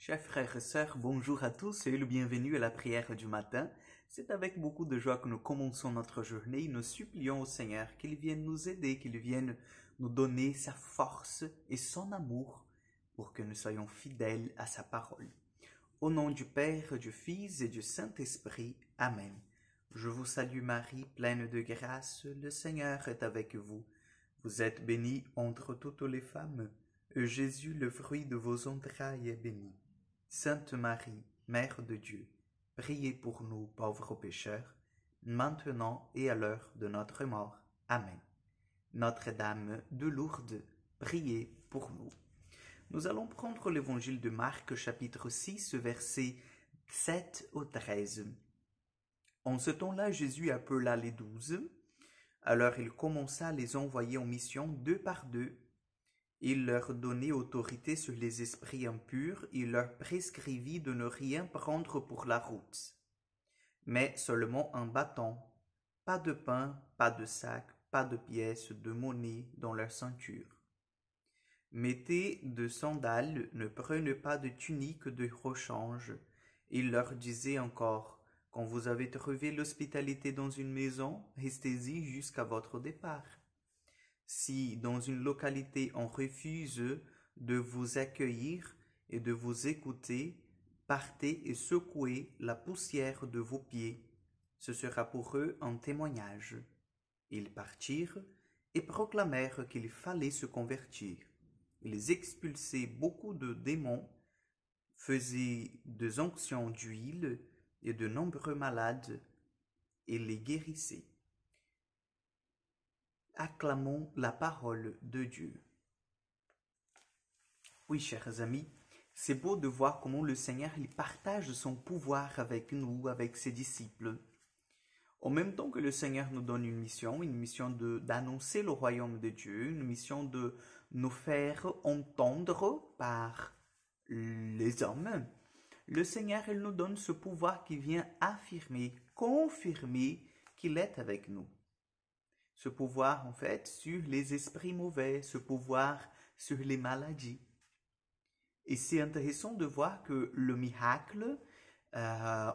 Chers frères et sœurs, bonjour à tous et le bienvenue à la prière du matin. C'est avec beaucoup de joie que nous commençons notre journée. Nous supplions au Seigneur qu'il vienne nous aider, qu'il vienne nous donner sa force et son amour pour que nous soyons fidèles à sa parole. Au nom du Père, du Fils et du Saint-Esprit. Amen. Je vous salue Marie, pleine de grâce, le Seigneur est avec vous. Vous êtes bénie entre toutes les femmes, et Jésus, le fruit de vos entrailles, est béni. Sainte Marie, Mère de Dieu, priez pour nous pauvres pécheurs, maintenant et à l'heure de notre mort. Amen. Notre-Dame de Lourdes, priez pour nous. Nous allons prendre l'évangile de Marc, chapitre 6, versets 7 au 13. En ce temps-là, Jésus appela les 12. Alors il commença à les envoyer en mission deux par deux. Il leur donnait autorité sur les esprits impurs. Il leur prescrivit de ne rien prendre pour la route, mais seulement un bâton, pas de pain, pas de sac, pas de pièces de monnaie dans leur ceinture. Mettez de sandales, ne prenez pas de tunique de rechange. Il leur disait encore, quand vous avez trouvé l'hospitalité dans une maison, restez-y jusqu'à votre départ. Si dans une localité on refuse de vous accueillir et de vous écouter, partez et secouez la poussière de vos pieds. Ce sera pour eux un témoignage. Ils partirent et proclamèrent qu'il fallait se convertir. Ils expulsaient beaucoup de démons, faisaient des onctions d'huile et de nombreux malades et les guérissaient. Acclamons la parole de Dieu. Oui, chers amis, c'est beau de voir comment le Seigneur il partage son pouvoir avec nous, avec ses disciples. En même temps que le Seigneur nous donne une mission d'annoncer le royaume de Dieu, une mission de nous faire entendre par les hommes, le Seigneur il nous donne ce pouvoir qui vient affirmer, confirmer qu'il est avec nous. Ce pouvoir, en fait, sur les esprits mauvais, ce pouvoir sur les maladies. Et c'est intéressant de voir que le miracle,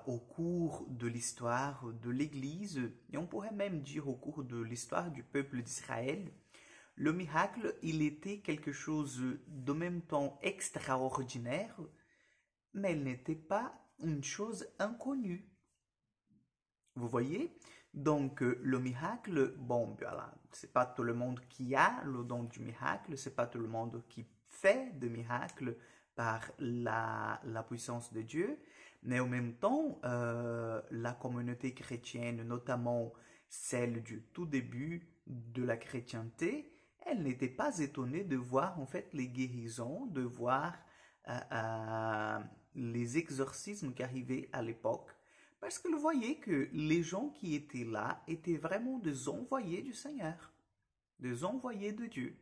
au cours de l'histoire de l'Église, et on pourrait même dire au cours de l'histoire du peuple d'Israël, le miracle, il était quelque chose de même temps extraordinaire, mais il n'était pas une chose inconnue. Vous voyez? Donc, le miracle, bon, voilà, c'est pas tout le monde qui a le don du miracle, c'est pas tout le monde qui fait de miracles par la puissance de Dieu, mais en même temps, la communauté chrétienne, notamment celle du tout début de la chrétienté, elle n'était pas étonnée de voir en fait les guérisons, de voir les exorcismes qui arrivaient à l'époque. Parce que vous voyez que les gens qui étaient là étaient vraiment des envoyés du Seigneur, des envoyés de Dieu.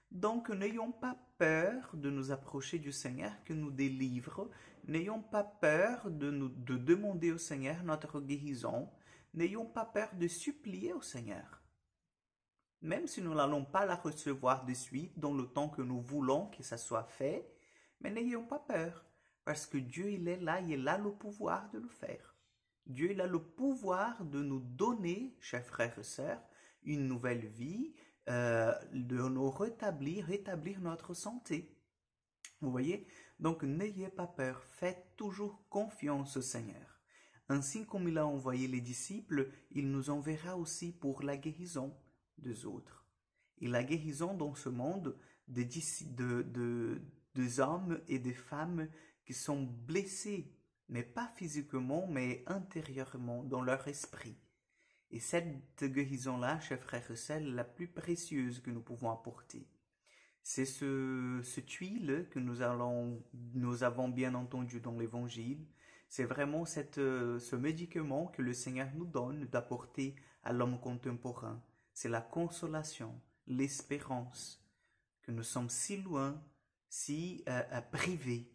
Donc n'ayons pas peur de nous approcher du Seigneur qui nous délivre, n'ayons pas peur de demander au Seigneur notre guérison, n'ayons pas peur de supplier au Seigneur. Même si nous n'allons pas la recevoir de suite dans le temps que nous voulons que ça soit fait, mais n'ayons pas peur. Parce que Dieu, il a le pouvoir de le faire. Dieu, il a le pouvoir de nous donner, chers frères et sœurs, une nouvelle vie, de nous rétablir notre santé. Vous voyez? Donc, n'ayez pas peur, faites toujours confiance au Seigneur. Ainsi comme il a envoyé les disciples, il nous enverra aussi pour la guérison des autres. Et la guérison dans ce monde des hommes et des femmes qui sont blessés, mais pas physiquement, mais intérieurement, dans leur esprit. Et cette guérison-là, chers frères et sœurs, la plus précieuse que nous pouvons apporter. C'est cette huile que nous avons bien entendu dans l'Évangile. C'est vraiment ce médicament que le Seigneur nous donne d'apporter à l'homme contemporain. C'est la consolation, l'espérance, que nous sommes si loin, si privés.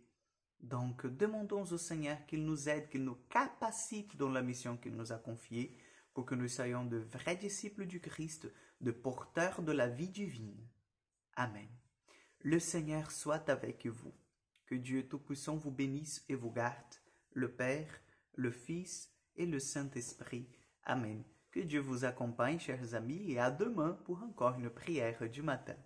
Donc, demandons au Seigneur qu'il nous aide, qu'il nous capacite dans la mission qu'il nous a confiée pour que nous soyons de vrais disciples du Christ, de porteurs de la vie divine. Amen. Le Seigneur soit avec vous. Que Dieu Tout-Puissant vous bénisse et vous garde, le Père, le Fils et le Saint-Esprit. Amen. Que Dieu vous accompagne, chers amis, et à demain pour encore une prière du matin.